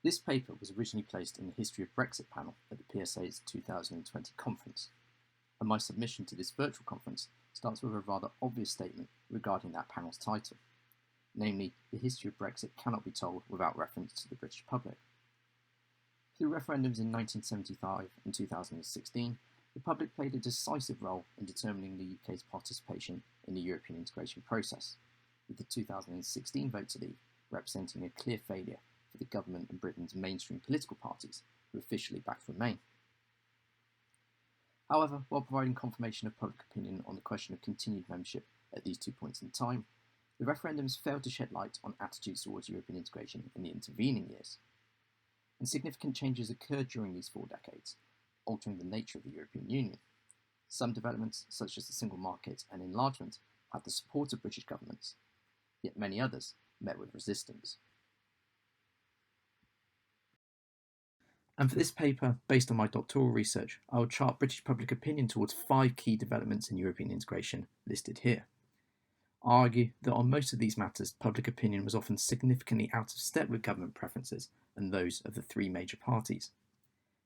This paper was originally placed in the History of Brexit panel at the PSA's 2020 conference, and my submission to this virtual conference starts with a rather obvious statement regarding that panel's title, namely, the history of Brexit cannot be told without reference to the British public. Through referendums in 1975 and 2016, the public played a decisive role in determining the UK's participation in the European integration process, with the 2016 vote to leave representing a clear failure for the government and Britain's mainstream political parties, who officially backed Remain. However, while providing confirmation of public opinion on the question of continued membership at these 2 points in time, the referendums failed to shed light on attitudes towards European integration in the intervening years. And significant changes occurred during these 4 decades, altering the nature of the European Union. Some developments, such as the single market and enlargement, had the support of British governments, yet many others met with resistance. And for this paper, based on my doctoral research, I will chart British public opinion towards 5 key developments in European integration listed here. I argue that on most of these matters, public opinion was often significantly out of step with government preferences and those of the 3 major parties.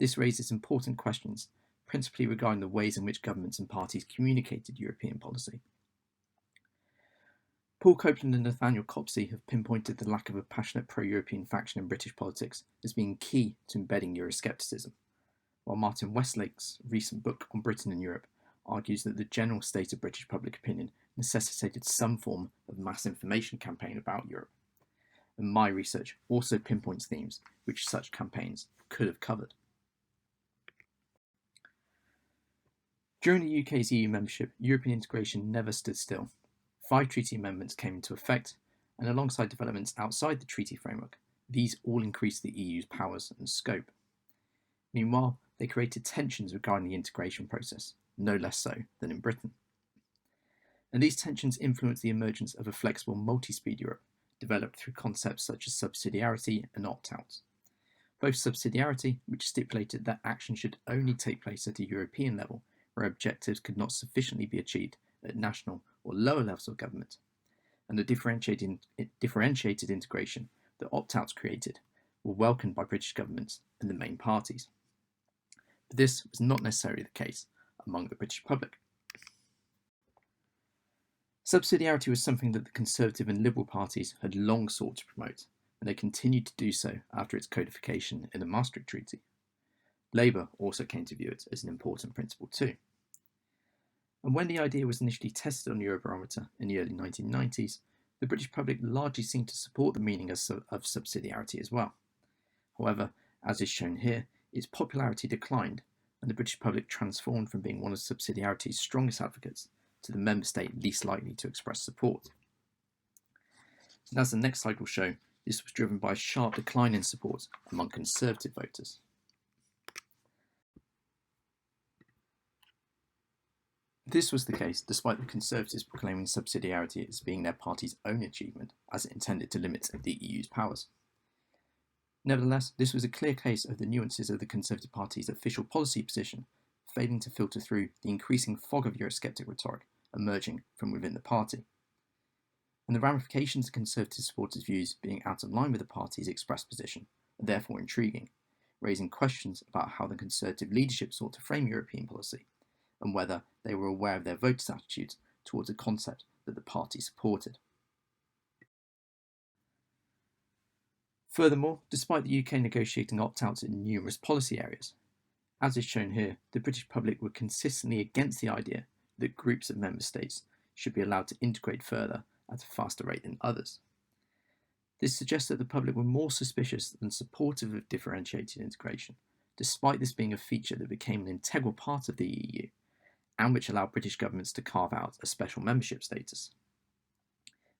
This raises important questions, principally regarding the ways in which governments and parties communicated European policy. Paul Copeland and Nathaniel Copsey have pinpointed the lack of a passionate pro-European faction in British politics as being key to embedding Euroscepticism, while Martin Westlake's recent book on Britain and Europe argues that the general state of British public opinion necessitated some form of mass information campaign about Europe. And my research also pinpoints themes which such campaigns could have covered. During the UK's EU membership, European integration never stood still. 5 treaty amendments came into effect, and alongside developments outside the treaty framework, these all increased the EU's powers and scope. Meanwhile, they created tensions regarding the integration process, no less so than in Britain. And these tensions influenced the emergence of a flexible multi-speed Europe, developed through concepts such as subsidiarity and opt-outs. Both subsidiarity, which stipulated that action should only take place at a European level, where objectives could not sufficiently be achieved at national or lower levels of government, and the differentiated integration that opt-outs created were welcomed by British governments and the main parties. But this was not necessarily the case among the British public. Subsidiarity was something that the Conservative and Liberal parties had long sought to promote, and they continued to do so after its codification in the Maastricht Treaty. Labour also came to view it as an important principle too. And when the idea was initially tested on Eurobarometer in the early 1990s, the British public largely seemed to support the meaning of subsidiarity as well. However, as is shown here, its popularity declined, and the British public transformed from being one of subsidiarity's strongest advocates to the member state least likely to express support. And as the next slide will show, this was driven by a sharp decline in support among Conservative voters. This was the case despite the Conservatives proclaiming subsidiarity as being their party's own achievement, as it intended to limit the EU's powers. Nevertheless, this was a clear case of the nuances of the Conservative Party's official policy position failing to filter through the increasing fog of Eurosceptic rhetoric emerging from within the party, and the ramifications of Conservative supporters' views being out of line with the party's expressed position are therefore intriguing, raising questions about how the Conservative leadership sought to frame European policy, and whether they were aware of their voters' attitudes towards a concept that the party supported. Furthermore, despite the UK negotiating opt-outs in numerous policy areas, as is shown here, the British public were consistently against the idea that groups of member states should be allowed to integrate further at a faster rate than others. This suggests that the public were more suspicious than supportive of differentiated integration, despite this being a feature that became an integral part of the EU, and which allowed British governments to carve out a special membership status.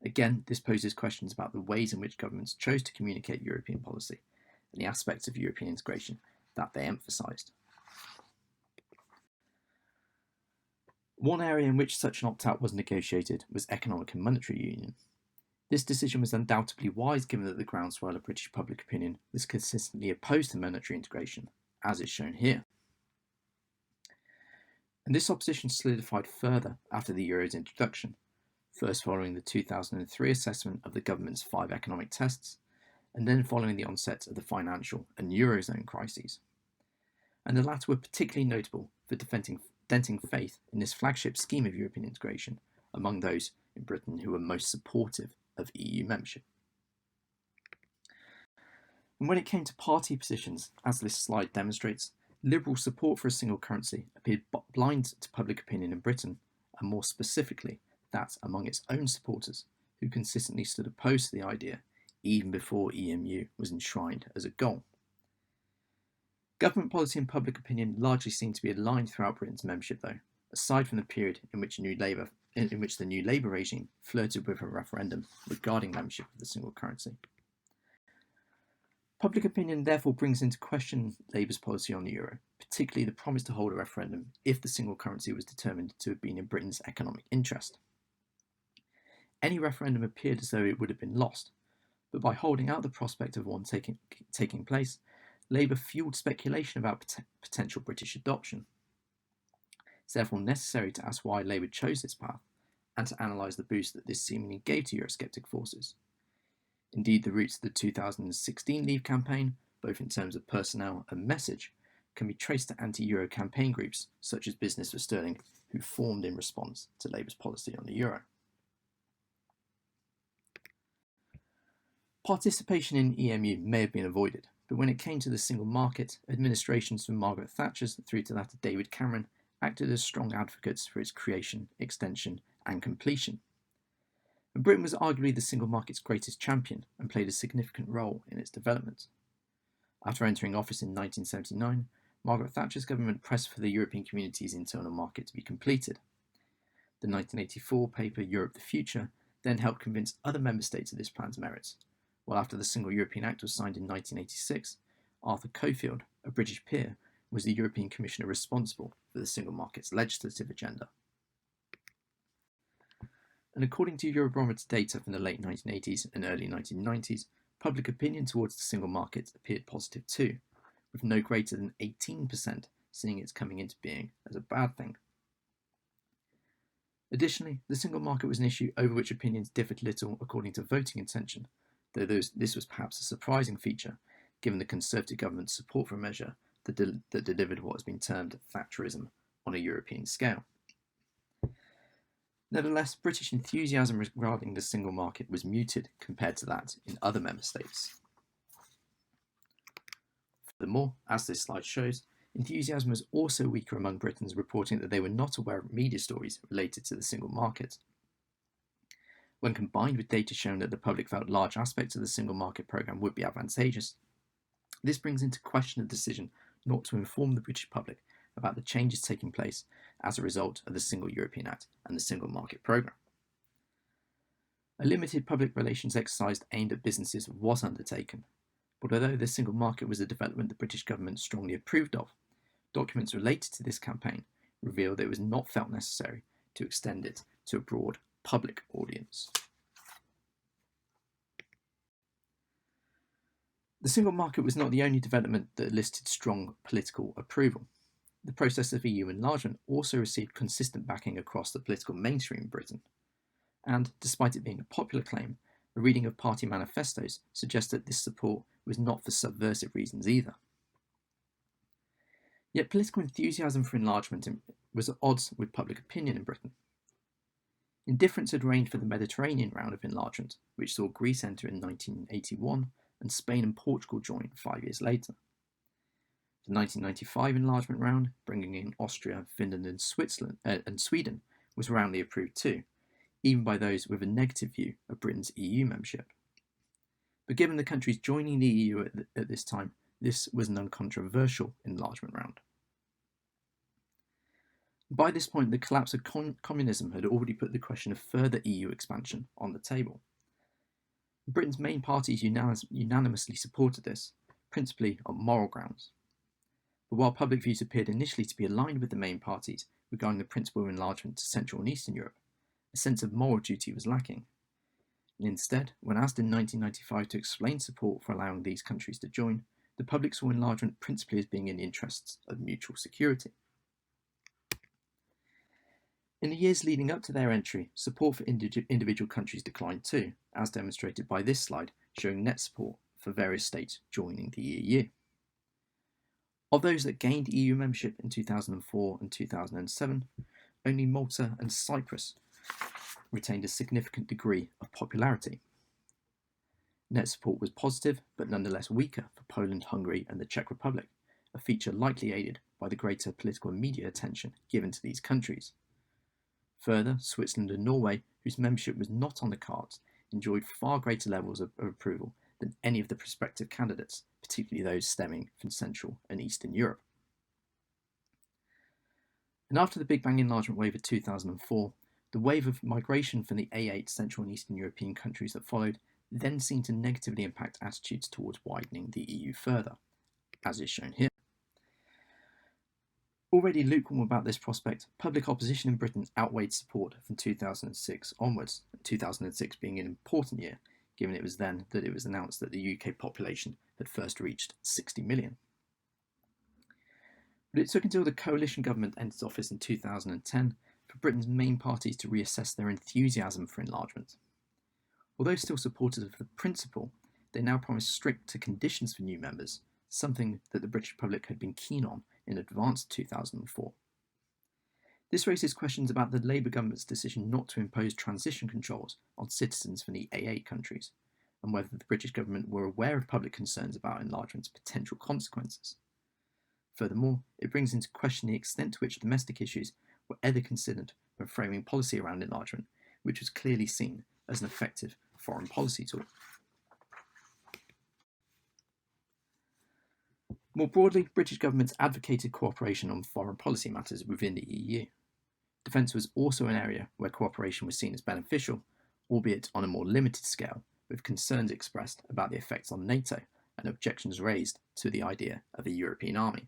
Again, this poses questions about the ways in which governments chose to communicate European policy and the aspects of European integration that they emphasised. One area in which such an opt-out was negotiated was economic and monetary union. This decision was undoubtedly wise given that the groundswell of British public opinion was consistently opposed to monetary integration, as is shown here. And this opposition solidified further after the euro's introduction, first following the 2003 assessment of the government's 5 economic tests, and then following the onset of the financial and Eurozone crises. And the latter were particularly notable for denting faith in this flagship scheme of European integration among those in Britain who were most supportive of EU membership. And when it came to party positions, as this slide demonstrates, Liberal support for a single currency appeared blind to public opinion in Britain, and more specifically, that among its own supporters, who consistently stood opposed to the idea even before EMU was enshrined as a goal. Government policy and public opinion largely seemed to be aligned throughout Britain's membership, though, aside from the period in which the new Labour regime flirted with a referendum regarding membership of the single currency. Public opinion therefore brings into question Labour's policy on the euro, particularly the promise to hold a referendum if the single currency was determined to have been in Britain's economic interest. Any referendum appeared as though it would have been lost, but by holding out the prospect of one taking place, Labour fuelled speculation about potential British adoption. It's therefore necessary to ask why Labour chose this path and to analyse the boost that this seemingly gave to Eurosceptic forces. Indeed, the roots of the 2016 Leave campaign, both in terms of personnel and message, can be traced to anti-Euro campaign groups such as Business for Sterling, who formed in response to Labour's policy on the euro. Participation in EMU may have been avoided, but when it came to the single market, administrations from Margaret Thatcher's through to that of David Cameron acted as strong advocates for its creation, extension, and completion. And Britain was arguably the single market's greatest champion and played a significant role in its development. After entering office in 1979, Margaret Thatcher's government pressed for the European Community's internal market to be completed. The 1984 paper Europe the Future then helped convince other member states of this plan's merits, while after the Single European Act was signed in 1986, Arthur Cofield, a British peer, was the European Commissioner responsible for the single market's legislative agenda. And according to Eurobarometer data from the late 1980s and early 1990s, public opinion towards the single market appeared positive too, with no greater than 18% seeing its coming into being as a bad thing. Additionally, the single market was an issue over which opinions differed little according to voting intention, though this was perhaps a surprising feature given the Conservative government's support for a measure that delivered what has been termed Thatcherism on a European scale. Nevertheless, British enthusiasm regarding the single market was muted compared to that in other member states. Furthermore, as this slide shows, enthusiasm was also weaker among Britons reporting that they were not aware of media stories related to the single market. When combined with data showing that the public felt large aspects of the single market programme would be advantageous, this brings into question the decision not to inform the British public about the changes taking place as a result of the Single European Act and the Single Market Programme. A limited public relations exercise aimed at businesses was undertaken, but although the single market was a development the British government strongly approved of, documents related to this campaign revealed that it was not felt necessary to extend it to a broad public audience. The single market was not the only development that elicited strong political approval. The process of EU enlargement also received consistent backing across the political mainstream in Britain, and, despite it being a popular claim, a reading of party manifestos suggests that this support was not for subversive reasons either. Yet political enthusiasm for enlargement was at odds with public opinion in Britain. Indifference had reigned for the Mediterranean round of enlargement, which saw Greece enter in 1981 and Spain and Portugal join 5 years later. The 1995 enlargement round, bringing in Austria, Finland and Sweden, was roundly approved too, even by those with a negative view of Britain's EU membership. But given the countries joining the EU at this time, this was an uncontroversial enlargement round. By this point, the collapse of communism had already put the question of further EU expansion on the table. Britain's main parties unanimously supported this, principally on moral grounds. But while public views appeared initially to be aligned with the main parties regarding the principle of enlargement to Central and Eastern Europe, a sense of moral duty was lacking. And instead, when asked in 1995 to explain support for allowing these countries to join, the public saw enlargement principally as being in the interests of mutual security. In the years leading up to their entry, support for individual countries declined too, as demonstrated by this slide showing net support for various states joining the EU. Of those that gained EU membership in 2004 and 2007, only Malta and Cyprus retained a significant degree of popularity. Net support was positive, but nonetheless weaker for Poland, Hungary, and the Czech Republic, a feature likely aided by the greater political and media attention given to these countries. Further, Switzerland and Norway, whose membership was not on the cards, enjoyed far greater levels of approval than any of the prospective candidates, particularly those stemming from Central and Eastern Europe. And after the Big Bang enlargement wave of 2004, the wave of migration from the A8 Central and Eastern European countries that followed then seemed to negatively impact attitudes towards widening the EU further, as is shown here. Already lukewarm about this prospect, public opposition in Britain outweighed support from 2006 onwards, 2006 being an important year, given it was then that it was announced that the UK population had first reached 60 million. But it took until the coalition government entered office in 2010 for Britain's main parties to reassess their enthusiasm for enlargement. Although still supporters of the principle, they now promised strict conditions for new members, something that the British public had been keen on in advance of 2004. This raises questions about the Labour government's decision not to impose transition controls on citizens from the A8 countries, and whether the British government were aware of public concerns about enlargement's potential consequences. Furthermore, it brings into question the extent to which domestic issues were ever considered when framing policy around enlargement, which was clearly seen as an effective foreign policy tool. More broadly, British governments advocated cooperation on foreign policy matters within the EU. Defence was also an area where cooperation was seen as beneficial, albeit on a more limited scale, with concerns expressed about the effects on NATO and objections raised to the idea of a European army.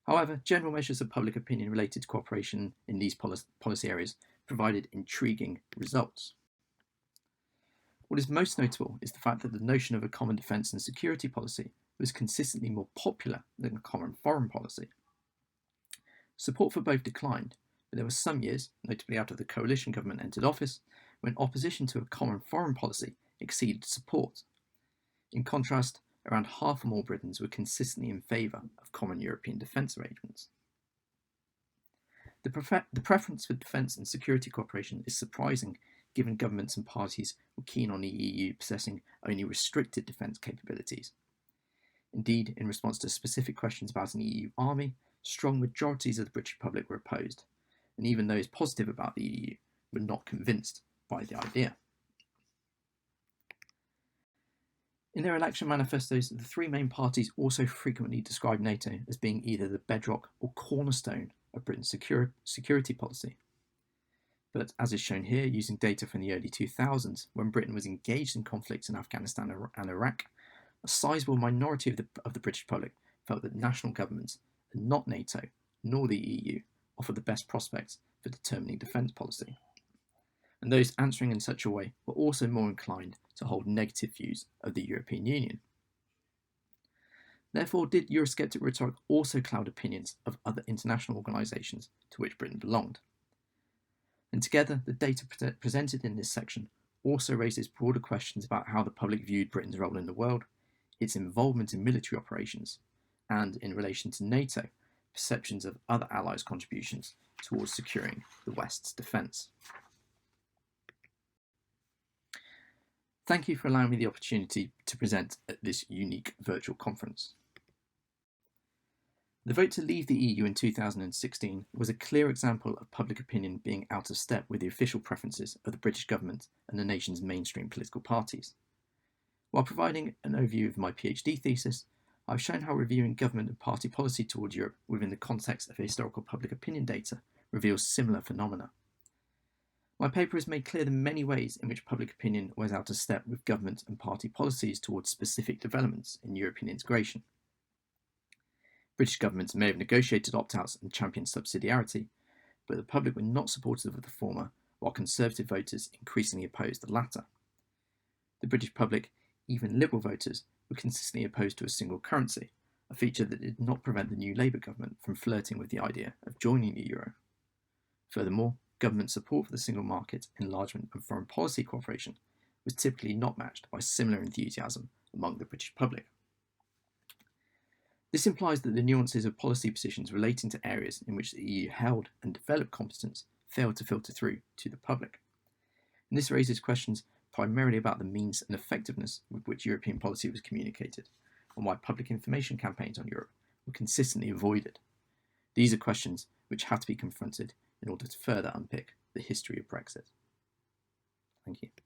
However, general measures of public opinion related to cooperation in these policy areas provided intriguing results. What is most notable is the fact that the notion of a common defence and security policy was consistently more popular than a common foreign policy. Support for both declined, but there were some years, notably after the coalition government entered office, when opposition to a common foreign policy exceeded support. In contrast, around half or more Britons were consistently in favour of common European defence arrangements. The preference for defence and security cooperation is surprising, given governments and parties were keen on the EU possessing only restricted defence capabilities. Indeed, in response to specific questions about an EU army, strong majorities of the British public were opposed, and even those positive about the EU were not convinced by the idea. In their election manifestos, the three main parties also frequently described NATO as being either the bedrock or cornerstone of Britain's security policy. But as is shown here, using data from the early 2000s, when Britain was engaged in conflicts in Afghanistan and Iraq, a sizable minority of the British public felt that national governments, and not NATO nor the EU, offered the best prospects for determining defence policy. And those answering in such a way were also more inclined to hold negative views of the European Union. Therefore, did Eurosceptic rhetoric also cloud opinions of other international organisations to which Britain belonged? And together, the data presented in this section also raises broader questions about how the public viewed Britain's role in the world, its involvement in military operations, and, in relation to NATO, perceptions of other allies' contributions towards securing the West's defence. Thank you for allowing me the opportunity to present at this unique virtual conference. The vote to leave the EU in 2016 was a clear example of public opinion being out of step with the official preferences of the British government and the nation's mainstream political parties. While providing an overview of my PhD thesis, I've shown how reviewing government and party policy towards Europe within the context of historical public opinion data reveals similar phenomena. My paper has made clear the many ways in which public opinion was out of step with government and party policies towards specific developments in European integration. British governments may have negotiated opt-outs and championed subsidiarity, but the public were not supportive of the former, while Conservative voters increasingly opposed the latter. The British public, even Liberal voters, were consistently opposed to a single currency, a feature that did not prevent the new Labour government from flirting with the idea of joining the euro. Furthermore, government support for the single market, enlargement and foreign policy cooperation was typically not matched by similar enthusiasm among the British public. This implies that the nuances of policy positions relating to areas in which the EU held and developed competence failed to filter through to the public. And this raises questions primarily about the means and effectiveness with which European policy was communicated, and why public information campaigns on Europe were consistently avoided. These are questions which have to be confronted in order to further unpick the history of Brexit. Thank you.